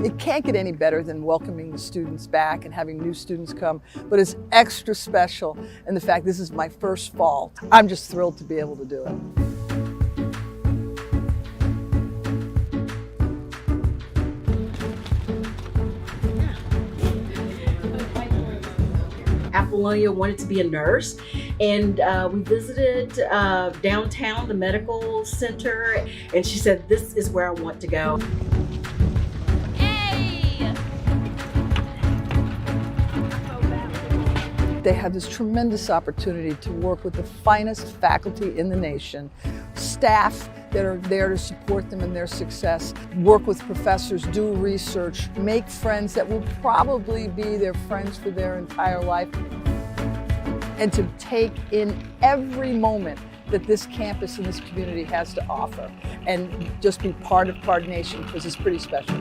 It can't get any better than welcoming the students back and having new students come, but it's extra special in the fact this is my first fall. I'm just thrilled to be able to do it. Apollonia wanted to be a nurse, and we visited downtown, the medical center, and she said, "This is where I want to go." They have this tremendous opportunity to work with the finest faculty in the nation, staff that are there to support them in their success, work with professors, do research, make friends that will probably be their friends for their entire life, and to take in every moment that this campus and this community has to offer, and just be part of Card Nation, because it's pretty special.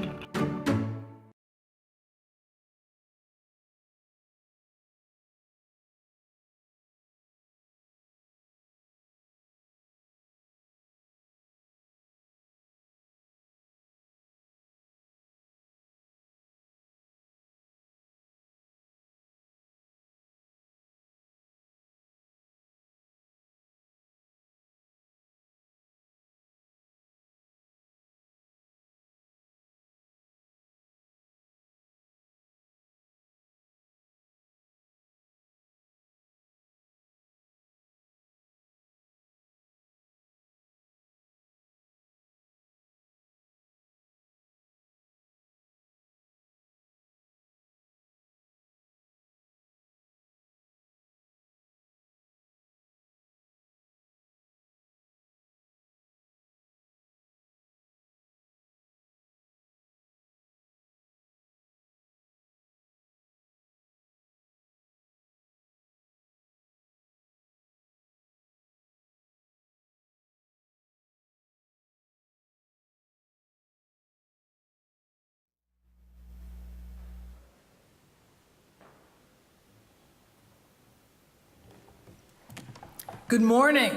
Good morning.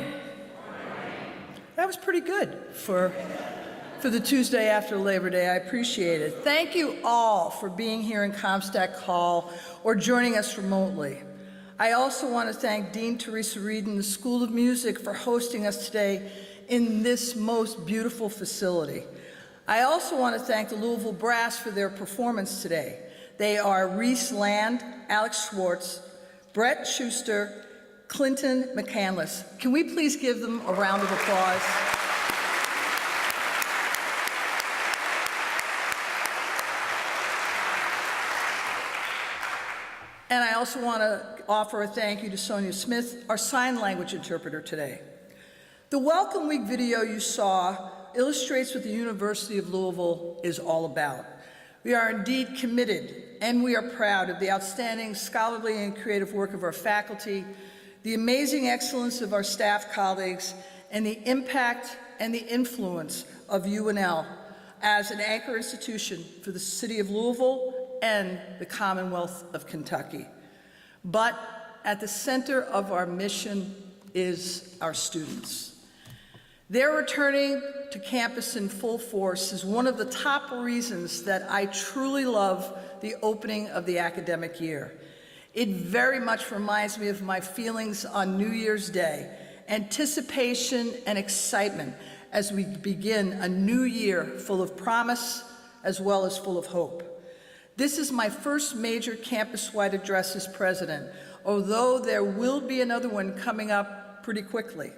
That was pretty good for the Tuesday after Labor Day. I appreciate it. Thank you all for being here in Comstock Hall or joining us remotely. I also want to thank Dean Teresa Reed and the School of Music for hosting us today in this most beautiful facility. I also want to thank the Louisville Brass for their performance today. They are Reese Land, Alex Schwartz, Brett Schuster, Clinton McCandless. Can we please give them a round of applause? And I also want to offer a thank you to Sonia Smith, our sign language interpreter today. The Welcome Week video you saw illustrates what the University of Louisville is all about. We are indeed committed, and we are proud of the outstanding scholarly and creative work of our faculty, the amazing excellence of our staff colleagues, and the impact and the influence of UNL as an anchor institution for the city of Louisville and the Commonwealth of Kentucky. But at the center of our mission is our students. Their returning to campus in full force is one of the top reasons that I truly love the opening of the academic year. It very much reminds me of my feelings on New Year's Day, anticipation and excitement as we begin a new year full of promise as well as full of hope. This is my first major campus-wide address as president, although there will be another one coming up pretty quickly.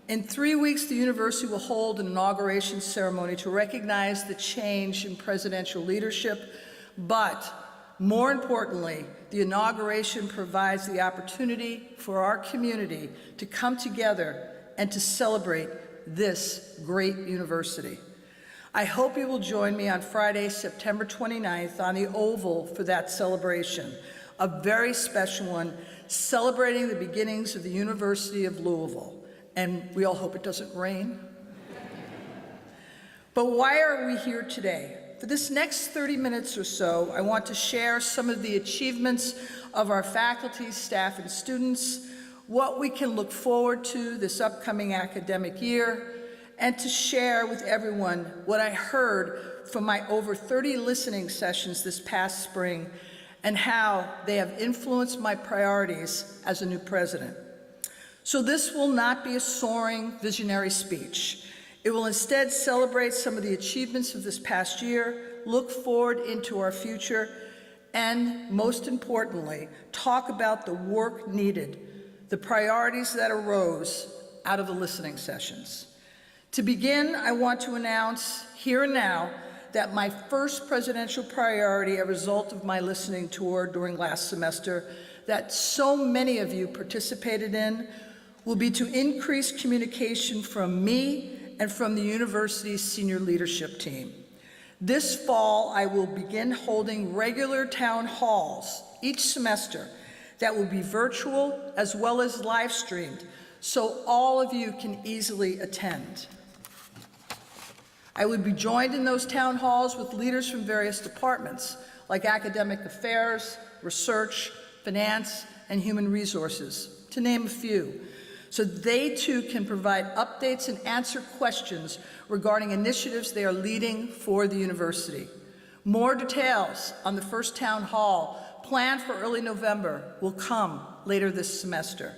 In 3 weeks, the university will hold an inauguration ceremony to recognize the change in presidential leadership, but more importantly, the inauguration provides the opportunity for our community to come together and to celebrate this great university. I hope you will join me on Friday, September 29th on the Oval for that celebration, a very special one celebrating the beginnings of the University of Louisville. And we all hope it doesn't rain. But why are we here today? For this next 30 minutes or so, I want to share some of the achievements of our faculty, staff, and students, what we can look forward to this upcoming academic year, and to share with everyone what I heard from my over 30 listening sessions this past spring and how they have influenced my priorities as a new president. So this will not be a soaring, visionary speech. It will instead celebrate some of the achievements of this past year, look forward into our future, and most importantly, talk about the work needed, the priorities that arose out of the listening sessions. To begin, I want to announce here and now that my first presidential priority, a result of my listening tour during last semester, that so many of you participated in, will be to increase communication from me and from the university's senior leadership team. This fall, I will begin holding regular town halls each semester that will be virtual as well as live streamed, so all of you can easily attend. I would be joined in those town halls with leaders from various departments, like academic affairs, research, finance, and human resources, to name a few, so they too can provide updates and answer questions regarding initiatives they are leading for the university. More details on the first town hall, planned for early November, will come later this semester.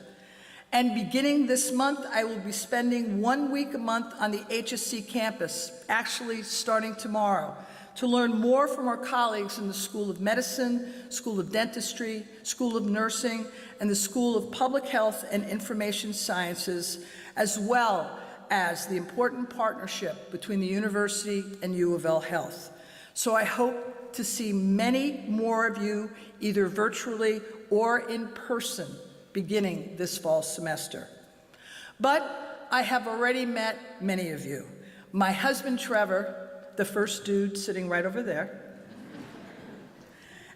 And beginning this month, I will be spending 1 week a month on the HSC campus, actually starting tomorrow, to learn more from our colleagues in the School of Medicine, School of Dentistry, School of Nursing, and the School of Public Health and Information Sciences, as well as the important partnership between the university and UofL Health. So I hope to see many more of you, either virtually or in person, beginning this fall semester. But I have already met many of you. My husband, Trevor, the first dude sitting right over there.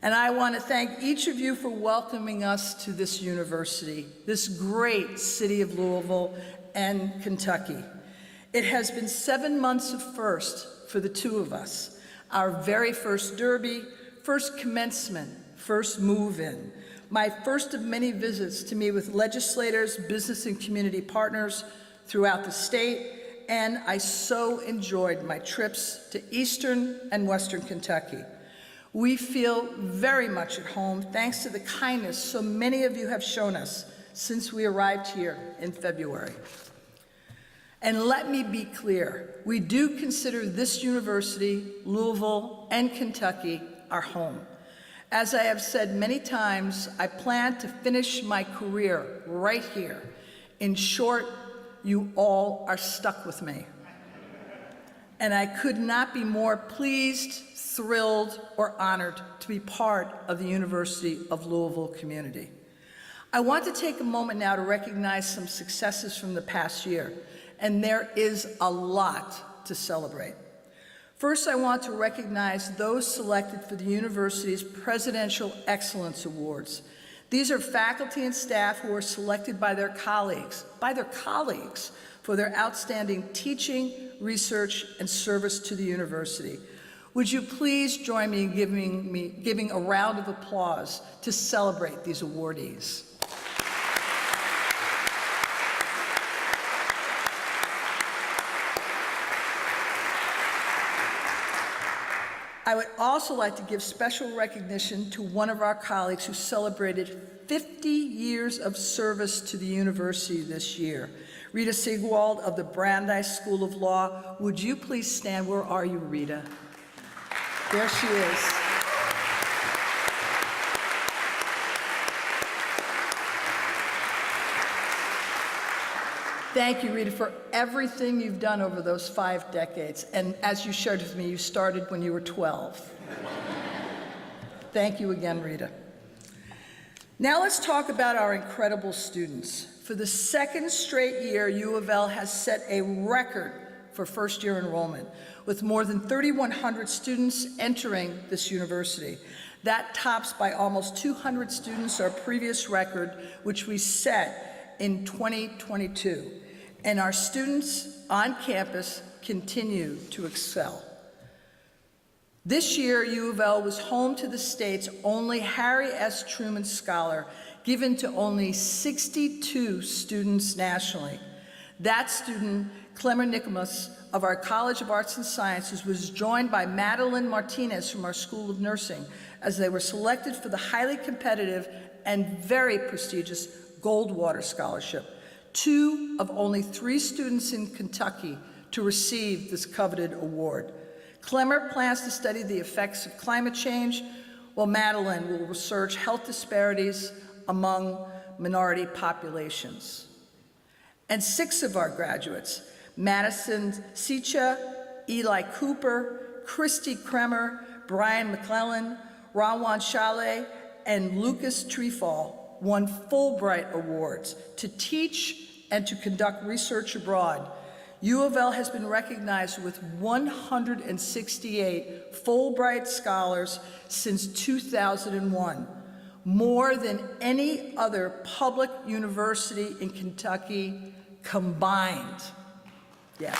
And I want to thank each of you for welcoming us to this university, this great city of Louisville and Kentucky. It has been 7 months of first for the two of us. Our very first derby, first commencement, first move-in, my first of many visits to meet with legislators, business and community partners throughout the state, and I so enjoyed my trips to Eastern and Western Kentucky. We feel very much at home thanks to the kindness so many of you have shown us since we arrived here in February. And let me be clear, we do consider this university, Louisville, and Kentucky our home. As I have said many times, I plan to finish my career right here. In short, you all are stuck with me. And I could not be more pleased, thrilled, or honored to be part of the University of Louisville community. I want to take a moment now to recognize some successes from the past year, and there is a lot to celebrate. First, I want to recognize those selected for the university's Presidential Excellence Awards. These are faculty and staff who are selected by their colleagues, for their outstanding teaching, research, and service to the university. Would you please join me in giving a round of applause to celebrate these awardees? I would also like to give special recognition to one of our colleagues who celebrated 50 years of service to the university this year. Rita Sigwald of the Brandeis School of Law. Would you please stand? Where are you, Rita? There she is. Thank you, Rita, for everything you've done over those 5 decades. And as you shared with me, you started when you were 12. Thank you again, Rita. Now let's talk about our incredible students. For the second straight year, U of L has set a record for first-year enrollment, with more than 3,100 students entering this university. That tops by almost 200 students our previous record, which we set in 2022. And our students on campus continue to excel. This year, U of L was home to the state's only Harry S. Truman Scholar, given to only 62 students nationally. That student, Clemmer Nicomas of our College of Arts and Sciences, was joined by Madeline Martinez from our School of Nursing as they were selected for the highly competitive and very prestigious Goldwater Scholarship, 2 of only 3 students in Kentucky to receive this coveted award. Clemmer plans to study the effects of climate change, while Madeline will research health disparities among minority populations. And 6 of our graduates, Madison Siecha, Eli Cooper, Christy Kremer, Brian McClellan, Rawan Shale, and Lucas Trefall, won Fulbright Awards to teach and to conduct research abroad. U of L has been recognized with 168 Fulbright scholars since 2001, more than any other public university in Kentucky combined. Yes.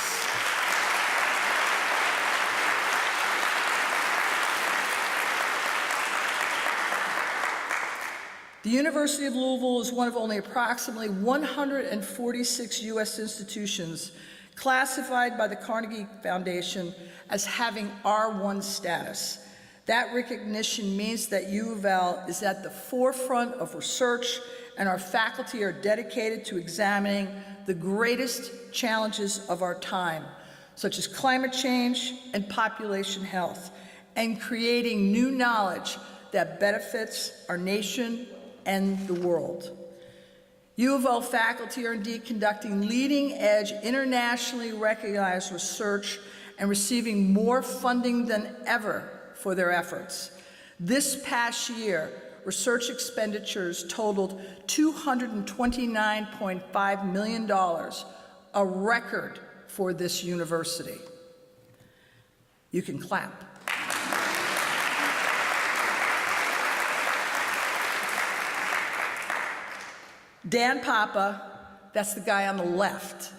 The University of Louisville is one of only approximately 146 U.S. institutions classified by the Carnegie Foundation as having R1 status. That recognition means that U of L is at the forefront of research, and our faculty are dedicated to examining the greatest challenges of our time, such as climate change and population health, and creating new knowledge that benefits our nation and the world. U of L faculty are indeed conducting leading-edge, internationally recognized research and receiving more funding than ever for their efforts. This past year, research expenditures totaled $229.5 million, a record for this university. You can clap. Dan Papa, that's the guy on the left,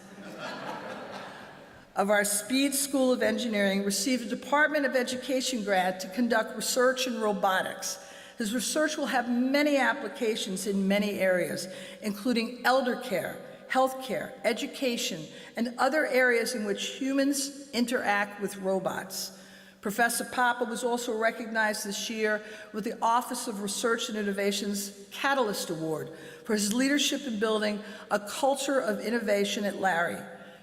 of our Speed School of Engineering, received a Department of Education grant to conduct research in robotics. His research will have many applications in many areas, including elder care, healthcare, education, and other areas in which humans interact with robots. Professor Papa was also recognized this year with the Office of Research and Innovation's Catalyst Award for his leadership in building a culture of innovation at Larry,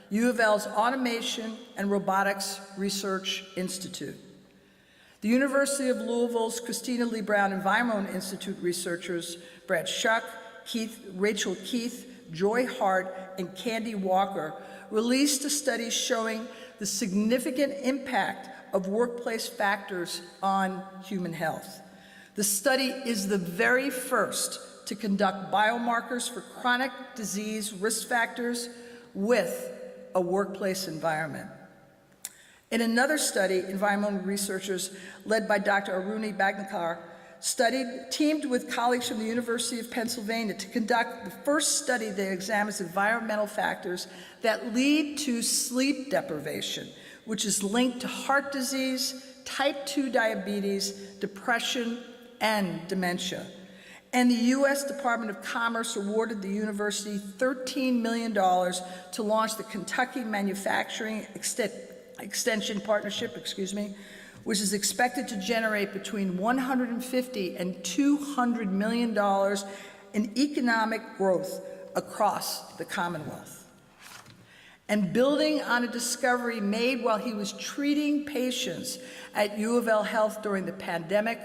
U of L's Automation and Robotics Research Institute. The University of Louisville's Christina Lee Brown Environment Institute researchers Brad Schuck, Rachel Keith, Joy Hart, and Candy Walker released a study showing the significant impact of workplace factors on human health. The study is the very first to conduct biomarkers for chronic disease risk factors with a workplace environment. In another study, environmental researchers led by Dr. Aruni Bhagnakar teamed with colleagues from the University of Pennsylvania to conduct the first study that examines environmental factors that lead to sleep deprivation, which is linked to heart disease, type 2 diabetes, depression, and dementia. And the U.S. Department of Commerce awarded the university $13 million to launch the Kentucky Manufacturing Extension Partnership, which is expected to generate between $150 and $200 million in economic growth across the Commonwealth. And building on a discovery made while he was treating patients at UofL Health during the pandemic,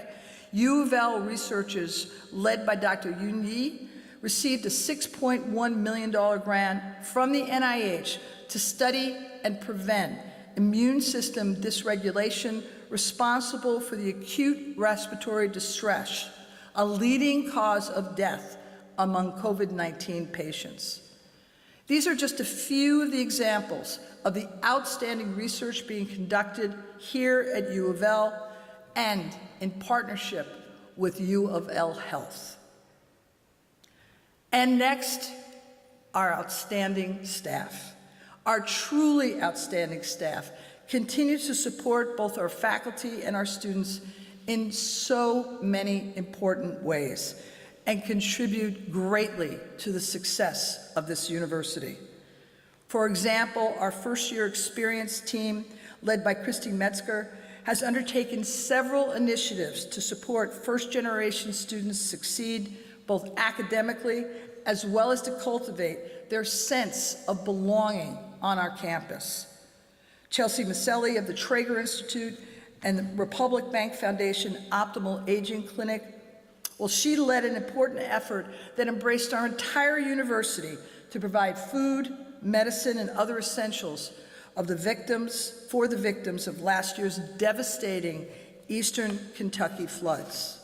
UofL researchers led by Dr. Yoon Yi received a $6.1 million grant from the NIH to study and prevent immune system dysregulation responsible for the acute respiratory distress, a leading cause of death among COVID-19 patients. These are just a few of the examples of the outstanding research being conducted here at UofL and in partnership with UofL Health. And next, our outstanding staff. Our truly outstanding staff continues to support both our faculty and our students in so many important ways and contribute greatly to the success of this university. For example, our first-year experience team, led by Christy Metzger, has undertaken several initiatives to support first-generation students succeed both academically as well as to cultivate their sense of belonging on our campus. Chelsea Maselli of the Traeger Institute and the Republic Bank Foundation Optimal Aging Clinic, well, she led an important effort that embraced our entire university to provide food, medicine, and other essentials of the victims of last year's devastating Eastern Kentucky floods.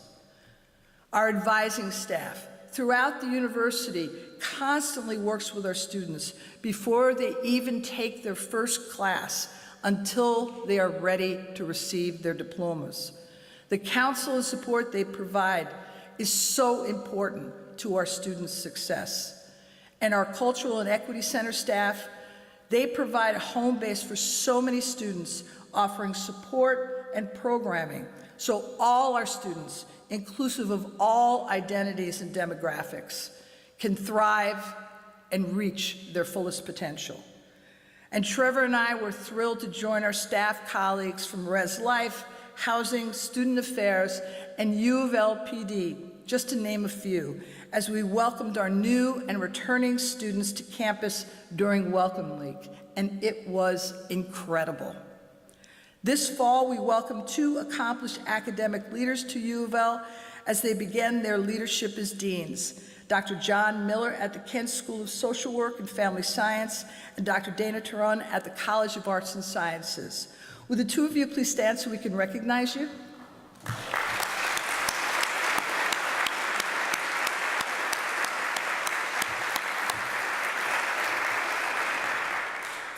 Our advising staff throughout the university constantly works with our students before they even take their first class until they are ready to receive their diplomas. The counsel and support they provide is so important to our students' success. And our Cultural and Equity Center staff, they provide a home base for so many students, offering support and programming so all our students, inclusive of all identities and demographics, can thrive and reach their fullest potential. And Trevor and I were thrilled to join our staff colleagues from Res Life, Housing, Student Affairs, and UofL PD, just to name a few, as we welcomed our new and returning students to campus during Welcome Week, and it was incredible. This fall, we welcomed 2 accomplished academic leaders to UofL as they began their leadership as deans. Dr. John Miller at the Kent School of Social Work and Family Science, and Dr. Dana Taran at the College of Arts and Sciences. Would the 2 of you please stand so we can recognize you?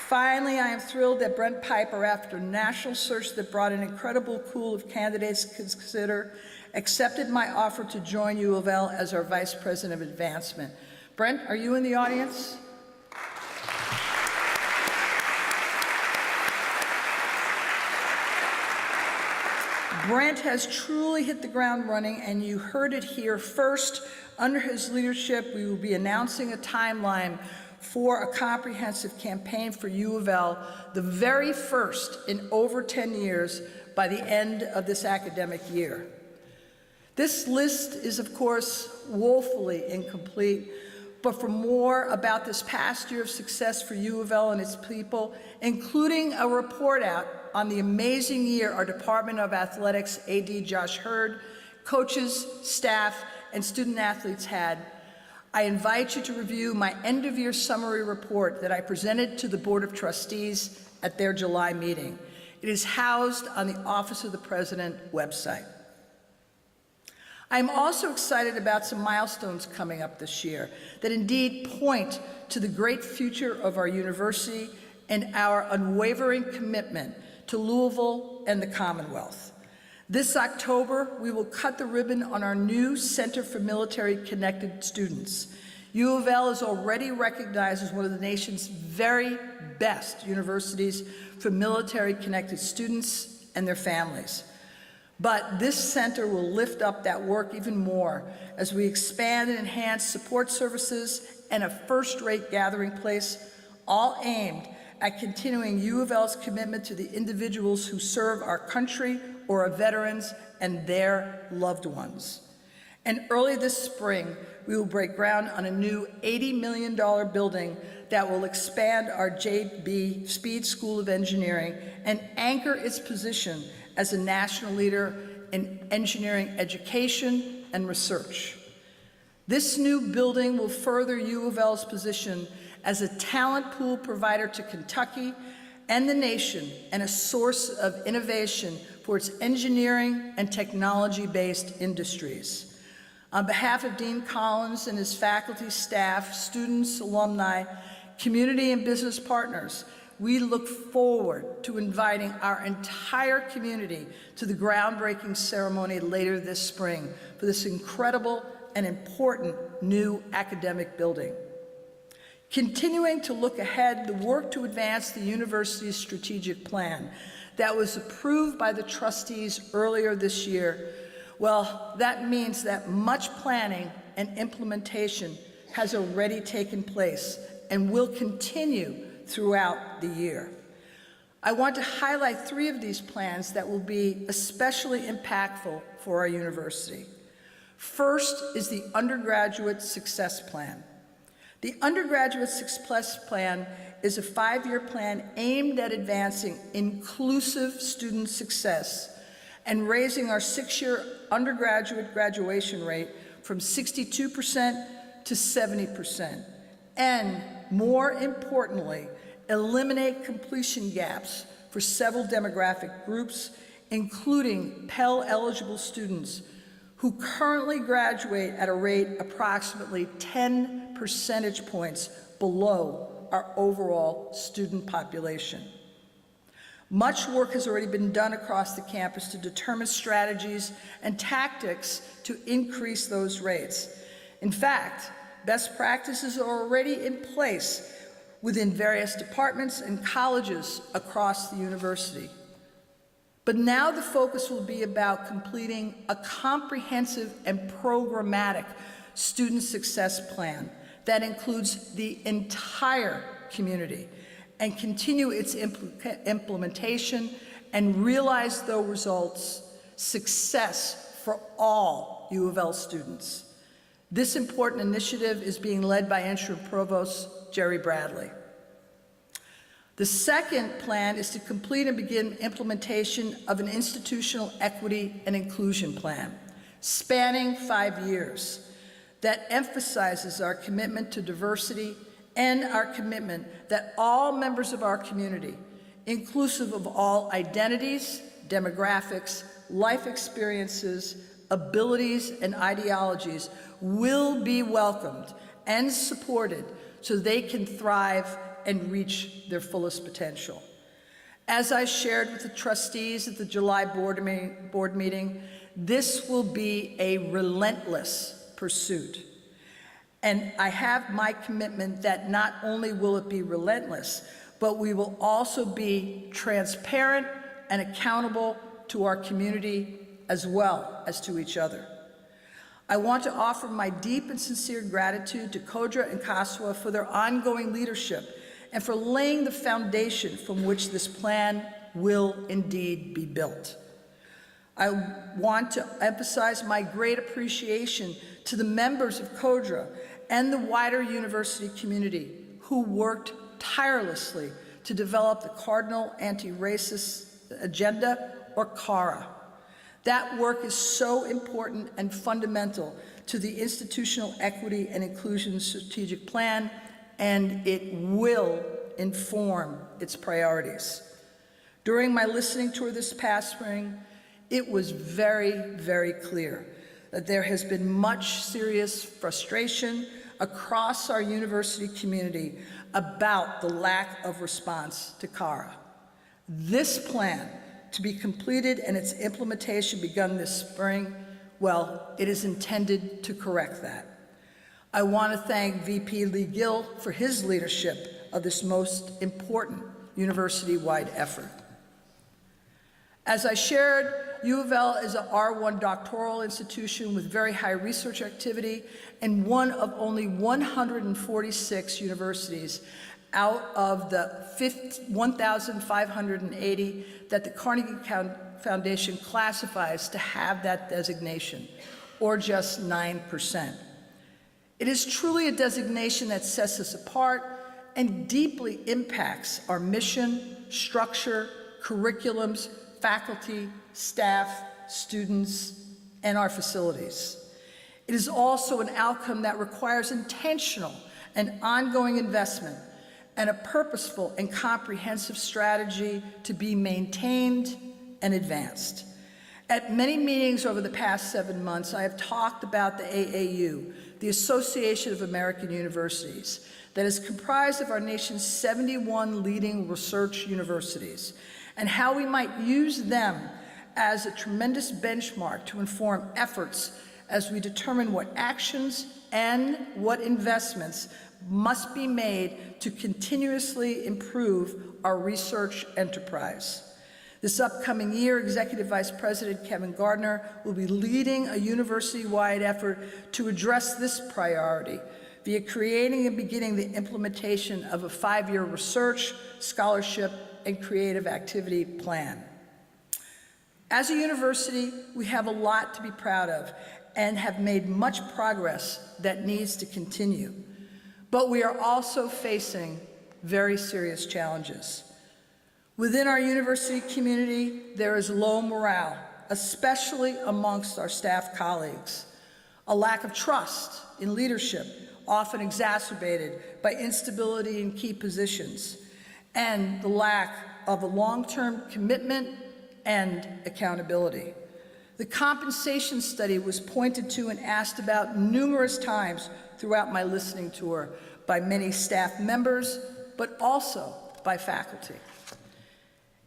Finally, I am thrilled that Brent Piper, after a national search that brought an incredible pool of candidates to consider, accepted my offer to join UofL as our Vice President of Advancement. Brent, are you in the audience? Brent has truly hit the ground running, and you heard it here first. Under his leadership, we will be announcing a timeline for a comprehensive campaign for UofL, the very first in over 10 years, by the end of this academic year. This list is, of course, woefully incomplete, but for more about this past year of success for UofL and its people, including a report out on the amazing year our Department of Athletics AD Josh Hurd, coaches, staff, and student athletes had, I invite you to review my end-of-year summary report that I presented to the Board of Trustees at their July meeting. It is housed on the Office of the President website. I'm also excited about some milestones coming up this year that indeed point to the great future of our university and our unwavering commitment to Louisville and the Commonwealth. This October, we will cut the ribbon on our new Center for Military Connected Students. U of L is already recognized as one of the nation's very best universities for military-connected students and their families. But this center will lift up that work even more as we expand and enhance support services and a first-rate gathering place, all aimed at continuing U of L's commitment to the individuals who serve our country or are veterans and their loved ones. And early this spring, we will break ground on a new $80 million building that will expand our JB Speed School of Engineering and anchor its position as a national leader in engineering education and research. This new building will further U of L's position as a talent pool provider to Kentucky and the nation and a source of innovation for its engineering and technology-based industries. On behalf of Dean Collins and his faculty, staff, students, alumni, community and business partners, we look forward to inviting our entire community to the groundbreaking ceremony later this spring for this incredible and important new academic building. Continuing to look ahead, the work to advance the university's strategic plan that was approved by the trustees earlier this year, well, that means that much planning and implementation has already taken place and will continue throughout the year. I want to highlight 3 of these plans that will be especially impactful for our university. First is the Undergraduate Success Plan. The Undergraduate Success Plan is a 5-year plan aimed at advancing inclusive student success and raising our 6-year undergraduate graduation rate from 62% to 70%, and more importantly, eliminate completion gaps for several demographic groups, including Pell-eligible students who currently graduate at a rate approximately 10 percentage points below our overall student population. Much work has already been done across the campus to determine strategies and tactics to increase those rates. In fact, best practices are already in place within various departments and colleges across the university. But now the focus will be about completing a comprehensive and programmatic student success plan that includes the entire community and continue its implementation and realize those results, success for all U of L students. This important initiative is being led by Interim Provost Jerry Bradley. The second plan is to complete and begin implementation of an institutional equity and inclusion plan, spanning 5 years, that emphasizes our commitment to diversity and our commitment that all members of our community, inclusive of all identities, demographics, life experiences, abilities, and ideologies, will be welcomed and supported so they can thrive and reach their fullest potential. As I shared with the trustees at the July board meeting, this will be a relentless pursuit. And I have my commitment that not only will it be relentless, but we will also be transparent and accountable to our community as well as to each other. I want to offer my deep and sincere gratitude to Kodra and Kaswa for their ongoing leadership and for laying the foundation from which this plan will indeed be built. I want to emphasize my great appreciation to the members of Kodra and the wider university community who worked tirelessly to develop the Cardinal Anti-Racist Agenda, or CARA. That work is so important and fundamental to the Institutional Equity and Inclusion Strategic Plan, and it will inform its priorities. During my listening tour this past spring, it was very, very clear that there has been much serious frustration across our university community about the lack of response to CARA. This plan to be completed and its implementation begun this spring, well, it is intended to correct that. I want to thank VP Lee Gill for his leadership of this most important university-wide effort. As I shared, U of L is an R1 doctoral institution with very high research activity and one of only 146 universities out of the 1,580 that the Carnegie Foundation classifies to have that designation, or just 9%. It is truly a designation that sets us apart and deeply impacts our mission, structure, curriculums, faculty, staff, students, and our facilities. It is also an outcome that requires intentional and ongoing investment and a purposeful and comprehensive strategy to be maintained and advanced. At many meetings over the past 7 months, I have talked about the AAU, the Association of American Universities, that is comprised of our nation's 71 leading research universities, and how we might use them as a tremendous benchmark to inform efforts as we determine what actions and what investments must be made to continuously improve our research enterprise. This upcoming year, Executive Vice President Kevin Gardner will be leading a university-wide effort to address this priority via creating and beginning the implementation of a 5-year research, scholarship, and creative activity plan. As a university, we have a lot to be proud of and have made much progress that needs to continue. But we are also facing very serious challenges. Within our university community, there is low morale, especially amongst our staff colleagues. A lack of trust in leadership, often exacerbated by instability in key positions, and the lack of a long-term commitment and accountability. The compensation study was pointed to and asked about numerous times throughout my listening tour by many staff members, but also by faculty.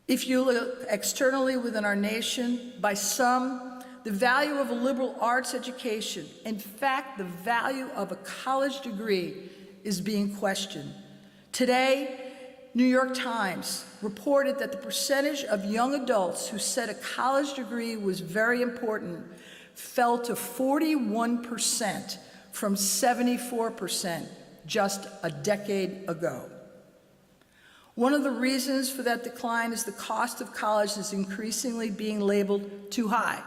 If you look externally within our nation, by some, the value of a liberal arts education, in fact, the value of a college degree, is being questioned. Today, New York Times reported that the percentage of young adults who said a college degree was very important fell to 41% from 74% just a decade ago. One of the reasons for that decline is the cost of college is increasingly being labeled too high,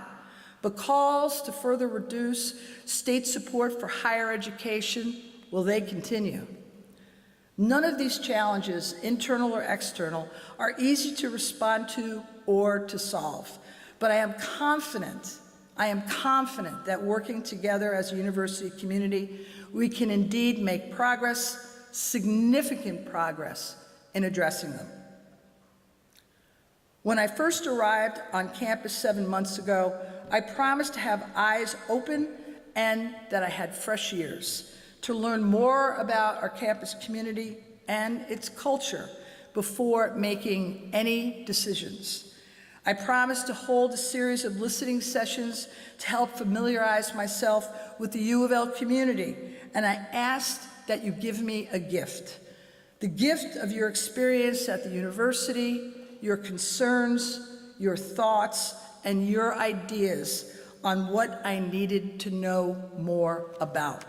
but calls to further reduce state support for higher education, well, they continue. None of these challenges, internal or external, are easy to respond to or to solve, but I am confident that working together as a university community, we can indeed make progress, significant progress, in addressing them. When I first arrived on campus 7 months ago, I promised to have eyes open and that I had fresh ears to learn more about our campus community and its culture before making any decisions. I promised to hold a series of listening sessions to help familiarize myself with the U of L community, and I asked that you give me a gift. The gift of your experience at the university, your concerns, your thoughts, and your ideas on what I needed to know more about.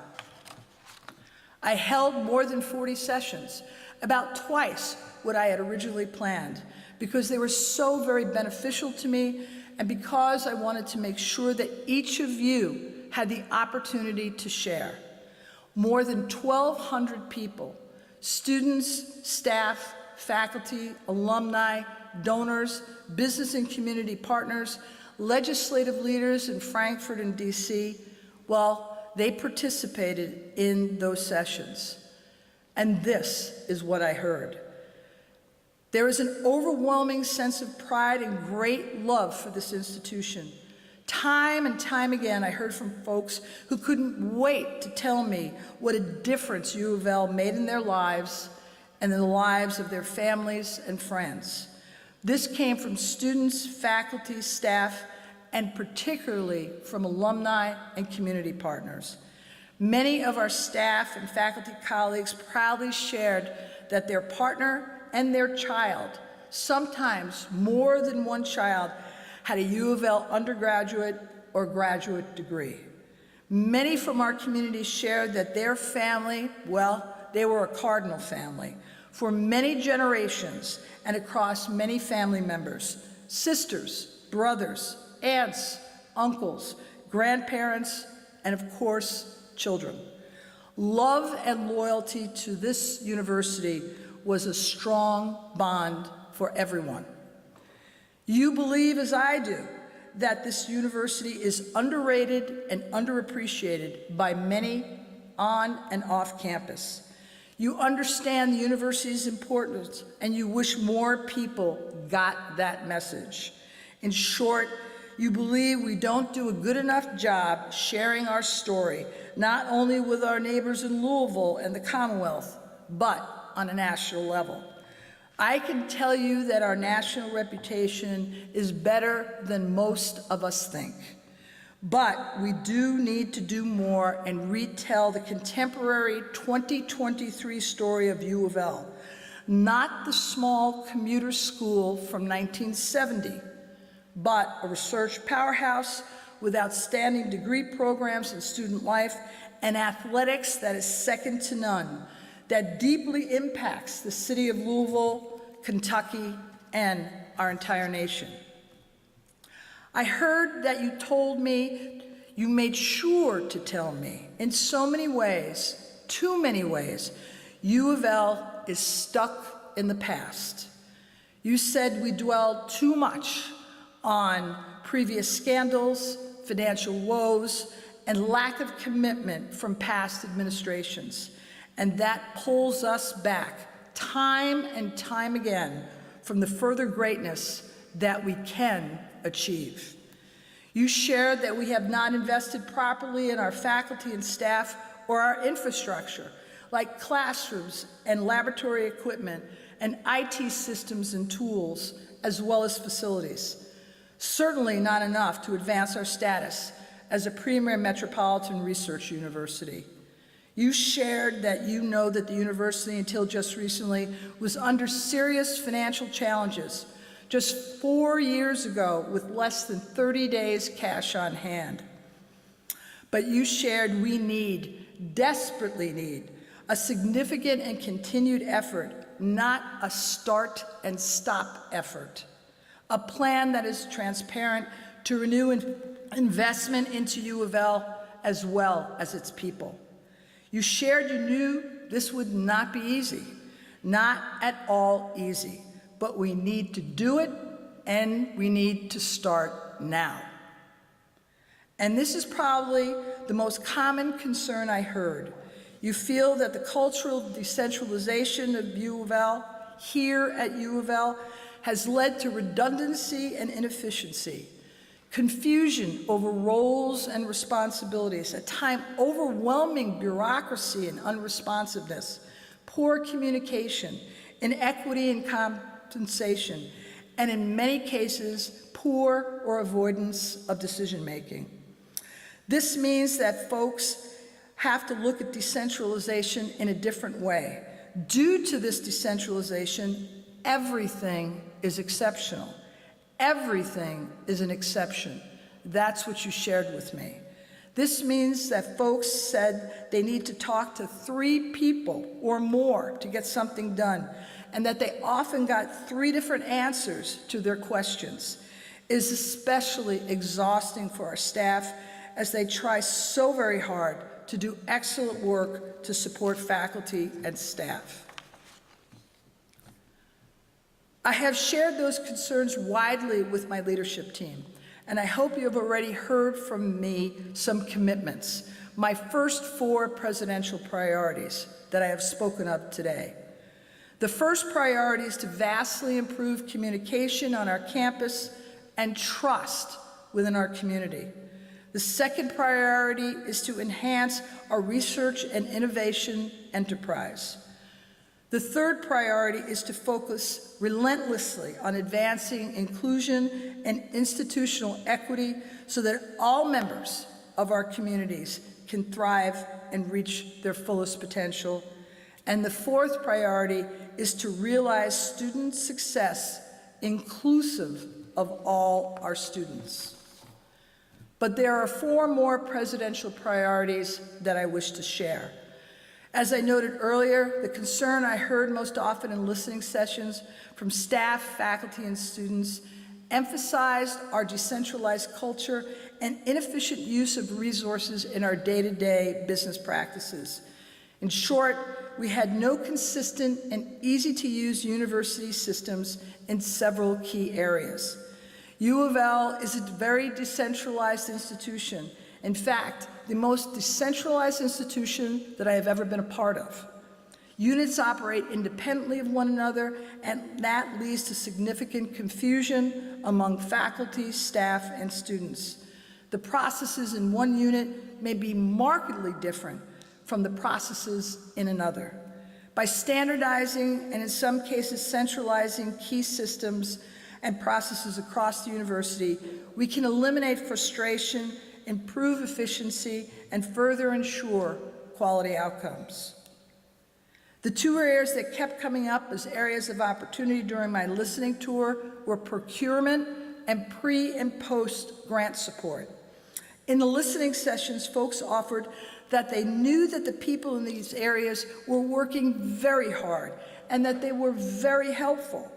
I held more than 40 sessions, about twice what I had originally planned, because they were so very beneficial to me and because I wanted to make sure that each of you had the opportunity to share. More than 1,200 people, students, staff, faculty, alumni, donors, business and community partners, legislative leaders in Frankfurt and DC, well, they participated in those sessions. And this is what I heard. There is an overwhelming sense of pride and great love for this institution. Time and time again, I heard from folks who couldn't wait to tell me what a difference U of L made in their lives and in the lives of their families and friends. This came from students, faculty, staff, and particularly from alumni and community partners. Many of our staff and faculty colleagues proudly shared that their partner and their child, sometimes more than one child, had a U of L undergraduate or graduate degree. Many from our community shared that their family, well, they were a cardinal family for many generations and across many family members, sisters, brothers, aunts, uncles, grandparents, and of course, children. Love and loyalty to this university was a strong bond for everyone. You believe, as I do, that this university is underrated and underappreciated by many on and off campus. You understand the university's importance, and you wish more people got that message. In short, you believe we don't do a good enough job sharing our story, not only with our neighbors in Louisville and the Commonwealth, but on a national level. I can tell you that our national reputation is better than most of us think. But we do need to do more and retell the contemporary 2023 story of U of L, not the small commuter school from 1970, but a research powerhouse with outstanding degree programs in student life and athletics that is second to none, that deeply impacts the city of Louisville, Kentucky, and our entire nation. I heard that you told me, you made sure to tell me, in so many ways, too many ways, U of L is stuck in the past. You said we dwell too much on previous scandals, financial woes, and lack of commitment from past administrations. And that pulls us back time and time again from the further greatness that we can achieve. You shared that we have not invested properly in our faculty and staff or our infrastructure, like classrooms and laboratory equipment and IT systems and tools, as well as facilities. Certainly not enough to advance our status as a premier metropolitan research university. You shared that you know that the university, until just recently, was under serious financial challenges, just 4 years ago with less than 30 days cash on hand. But you shared we desperately need, a significant and continued effort, not a start and stop effort. A plan that is transparent to renew investment into U of L as well as its people. You shared you knew this would not be easy, not at all easy, but we need to do it and we need to start now. And this is probably the most common concern I heard. You feel that the cultural decentralization of U of L, here at U of L, has led to redundancy and inefficiency, confusion over roles and responsibilities, at times overwhelming bureaucracy and unresponsiveness, poor communication, inequity in compensation, and in many cases, poor or avoidance of decision-making. This means that folks have to look at decentralization in a different way. Due to this decentralization, everything is exceptional. Everything is an exception. That's what you shared with me. This means that folks said they need to talk to 3 people or more to get something done, and that they often got 3 different answers to their questions. It is especially exhausting for our staff as they try so very hard to do excellent work to support faculty and staff. I have shared those concerns widely with my leadership team, and I hope you have already heard from me some commitments, my first 4 presidential priorities that I have spoken of today. The first priority is to vastly improve communication on our campus and trust within our community. The second priority is to enhance our research and innovation enterprise. The third priority is to focus relentlessly on advancing inclusion and institutional equity so that all members of our communities can thrive and reach their fullest potential. And the fourth priority is to realize student success inclusive of all our students. But there are 4 more presidential priorities that I wish to share. As I noted earlier, the concern I heard most often in listening sessions from staff, faculty, and students emphasized our decentralized culture and inefficient use of resources in our day-to-day business practices. In short, we had no consistent and easy-to-use university systems in several key areas. U of L is a very decentralized institution. In fact, the most decentralized institution that I have ever been a part of. Units operate independently of one another, and that leads to significant confusion among faculty, staff, and students. The processes in one unit may be markedly different from the processes in another. By standardizing and in some cases centralizing key systems and processes across the university, we can eliminate frustration, improve efficiency, and further ensure quality outcomes. The 2 areas that kept coming up as areas of opportunity during my listening tour were procurement and pre- and post-grant support. In the listening sessions, folks offered that they knew that the people in these areas were working very hard and that they were very helpful,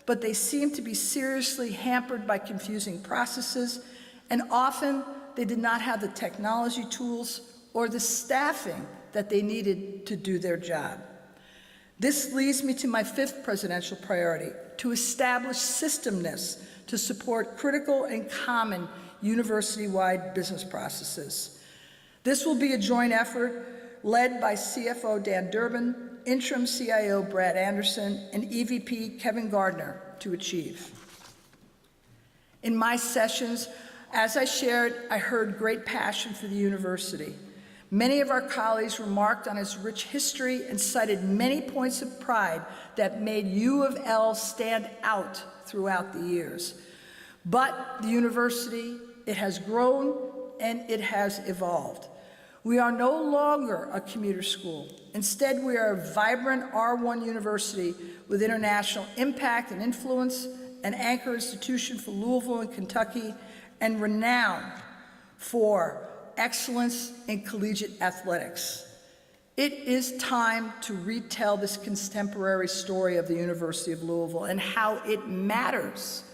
but they seemed to be seriously hampered by confusing processes, and often they did not have the technology tools or the staffing that they needed to do their job. This leads me to my 5th presidential priority, to establish systemness to support critical and common university-wide business processes. This will be a joint effort led by CFO Dan Durbin, Interim CIO Brad Anderson, and EVP Kevin Gardner to achieve. In my sessions, as I shared, I heard great passion for the university. Many of our colleagues remarked on its rich history and cited many points of pride that made U of L stand out throughout the years. But the university, it has grown and it has evolved. We are no longer a commuter school. Instead, we are a vibrant R1 university with international impact and influence, an anchor institution for Louisville and Kentucky, and renowned for excellence in collegiate athletics. It is time to retell this contemporary story of the University of Louisville and how it matters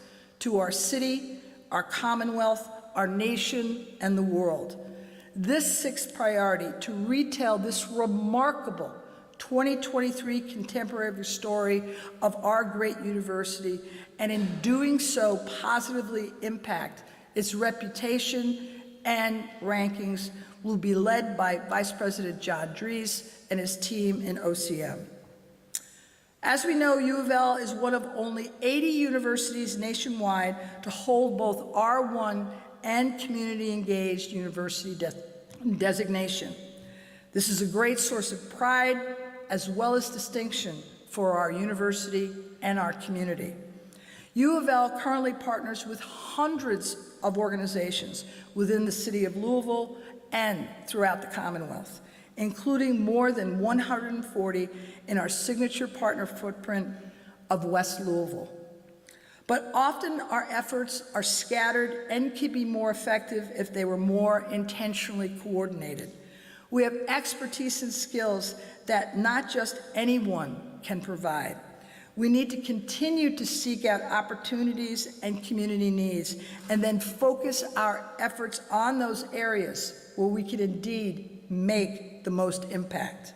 to our city, our Commonwealth, our nation, and the world. This 6th priority, to retell this remarkable 2023 contemporary story of our great university, and in doing so positively impact its reputation and rankings, will be led by Vice President John Dries and his team in OCM. As we know, U of L is one of only 80 universities nationwide to hold both R1 and community engaged university designation. This is a great source of pride as well as distinction for our university and our community. U of L currently partners with hundreds of organizations within the city of Louisville and throughout the Commonwealth, including more than 140 in our signature partner footprint of West Louisville. But often our efforts are scattered and could be more effective if they were more intentionally coordinated. We have expertise and skills that not just anyone can provide. We need to continue to seek out opportunities and community needs, and then focus our efforts on those areas where we can indeed make the most impact.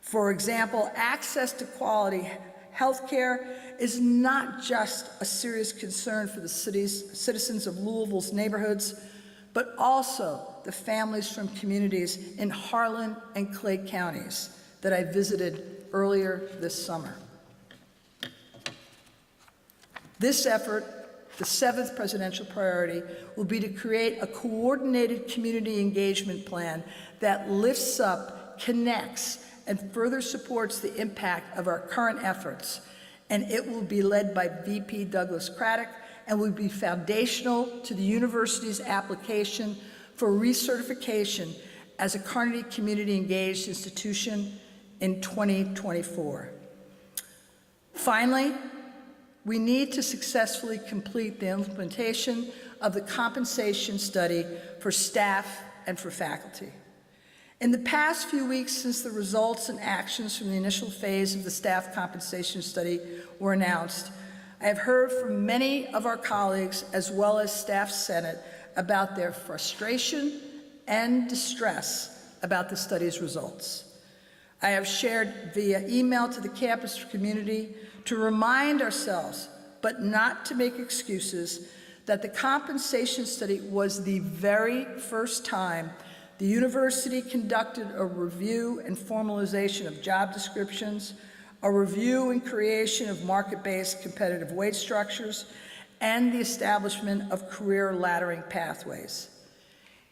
For example, access to quality healthcare is not just a serious concern for the citizens of Louisville's neighborhoods, but also the families from communities in Harlan and Clay counties that I visited earlier this summer. This effort, the 7th presidential priority, will be to create a coordinated community engagement plan that lifts up, connects, and further supports the impact of our current efforts. And it will be led by VP Douglas Craddock and will be foundational to the university's application for recertification as a Carnegie Community Engaged institution in 2024. Finally, we need to successfully complete the implementation of the compensation study for staff and for faculty. In the past few weeks since the results and actions from the initial phase of the staff compensation study were announced, I have heard from many of our colleagues as well as Staff Senate about their frustration and distress about the study's results. I have shared via email to the campus community to remind ourselves, but not to make excuses, that the compensation study was the very first time the university conducted a review and formalization of job descriptions, a review and creation of market-based competitive wage structures, and the establishment of career laddering pathways.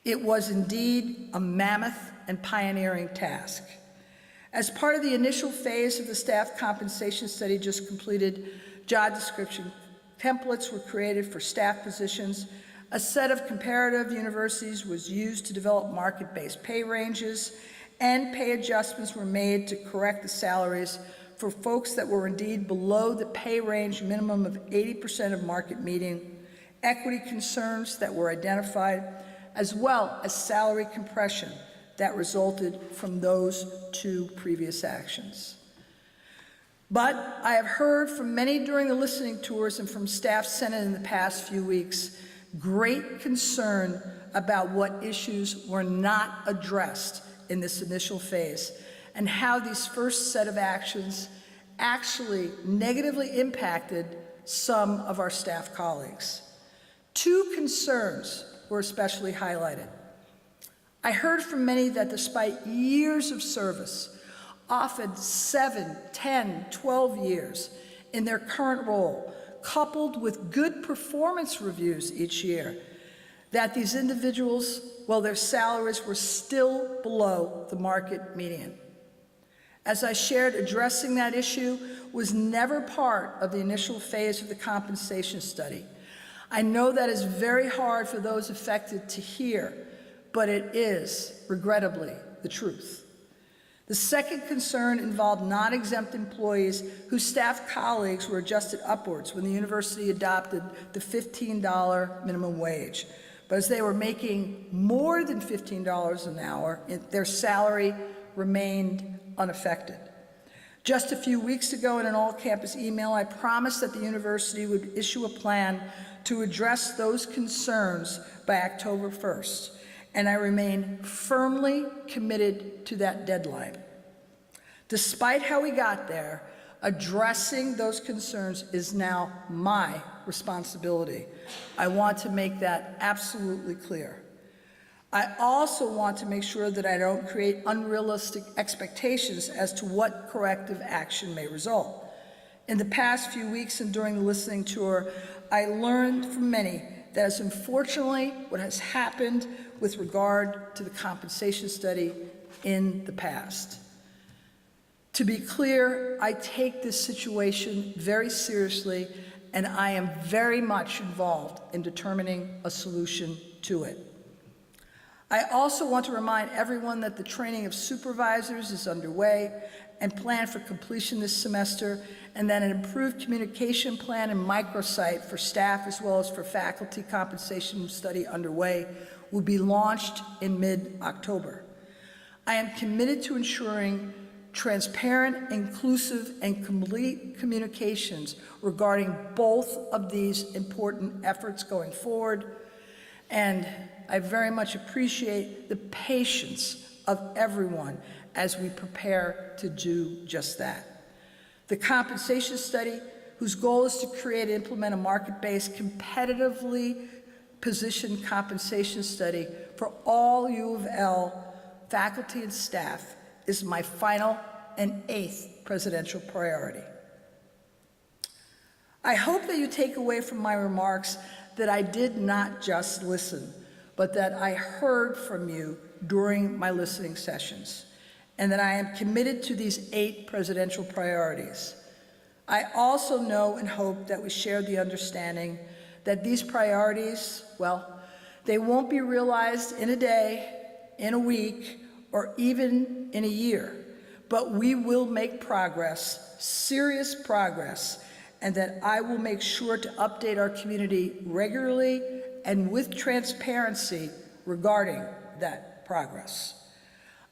It was indeed a mammoth and pioneering task. As part of the initial phase of the staff compensation study just completed, job description templates were created for staff positions. A set of comparative universities was used to develop market-based pay ranges, and pay adjustments were made to correct the salaries for folks that were indeed below the pay range minimum of 80% of market median, equity concerns that were identified, as well as salary compression that resulted from those two previous actions. But I have heard from many during the listening tours and from Staff Senate in the past few weeks great concern about what issues were not addressed in this initial phase and how these first set of actions actually negatively impacted some of our staff colleagues. Two concerns were especially highlighted. I heard from many that despite years of service, often 7, 10, 12 years in their current role, coupled with good performance reviews each year, that these individuals, well, their salaries were still below the market median. As I shared, addressing that issue was never part of the initial phase of the compensation study. I know that is very hard for those affected to hear, but it is, regrettably, the truth. The second concern involved non-exempt employees whose staff colleagues were adjusted upwards when the university adopted the $15 minimum wage. But as they were making more than $15 an hour, their salary remained unaffected. Just a few weeks ago in an all-campus email, I promised that the university would issue a plan to address those concerns by October 1st. And I remain firmly committed to that deadline. Despite how we got there, addressing those concerns is now my responsibility. I want to make that absolutely clear. I also want to make sure that I don't create unrealistic expectations as to what corrective action may result. In the past few weeks and during the listening tour, I learned from many that is unfortunately what has happened with regard to the compensation study in the past. To be clear, I take this situation very seriously, and I am very much involved in determining a solution to it. I also want to remind everyone that the training of supervisors is underway and planned for completion this semester, and that an improved communication plan and microsite for staff as well as for faculty compensation study underway will be launched in mid-October. I am committed to ensuring transparent, inclusive, and complete communications regarding both of these important efforts going forward, and I very much appreciate the patience of everyone as we prepare to do just that. The compensation study, whose goal is to create and implement a market-based, competitively positioned compensation study for all U of L faculty and staff, is my final and 8th presidential priority. I hope that you take away from my remarks that I did not just listen, but that I heard from you during my listening sessions. and that I am committed to these 8 presidential priorities. I also know and hope that we share the understanding that these priorities, well, they won't be realized in a day, in a week, or even in a year, but we will make progress, serious progress, and that I will make sure to update our community regularly and with transparency regarding that progress.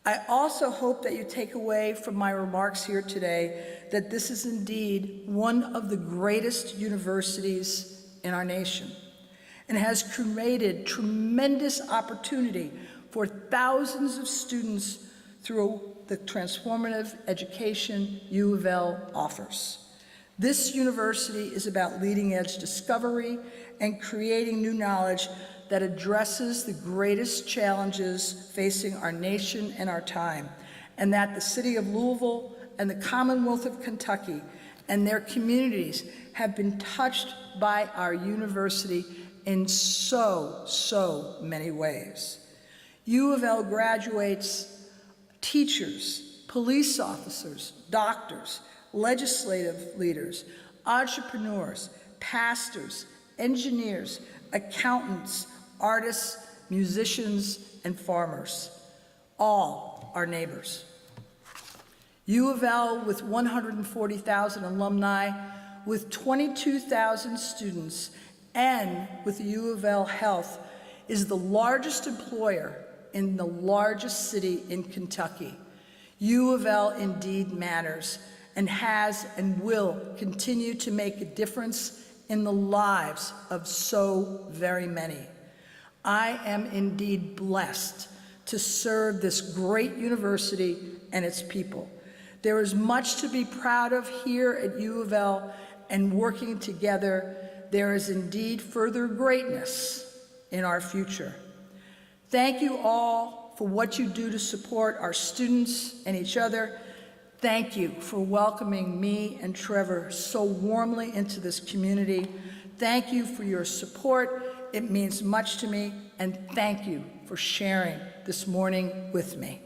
I also hope that you take away from my remarks here today that this is indeed one of the greatest universities in our nation and has created tremendous opportunity for thousands of students through the transformative education U of L offers. This university is about leading-edge discovery and creating new knowledge that addresses the greatest challenges facing our nation and our time, and that the city of Louisville and the Commonwealth of Kentucky and their communities have been touched by our university in so many ways. U of L graduates teachers, police officers, doctors, legislative leaders, entrepreneurs, pastors, engineers, accountants, artists, musicians, and farmers, all our neighbors. U of L, with 140,000 alumni, with 22,000 students, and with U of L Health, is the largest employer in the largest city in Kentucky. U of L indeed matters and has and will continue to make a difference in the lives of so very many. I am indeed blessed to serve this great university and its people. There is much to be proud of here at U of L, and working together, there is indeed further greatness in our future. Thank you all for what you do to support our students and each other. Thank you for welcoming me and Trevor so warmly into this community. Thank you for your support. It means much to me, and thank you for sharing this morning with me.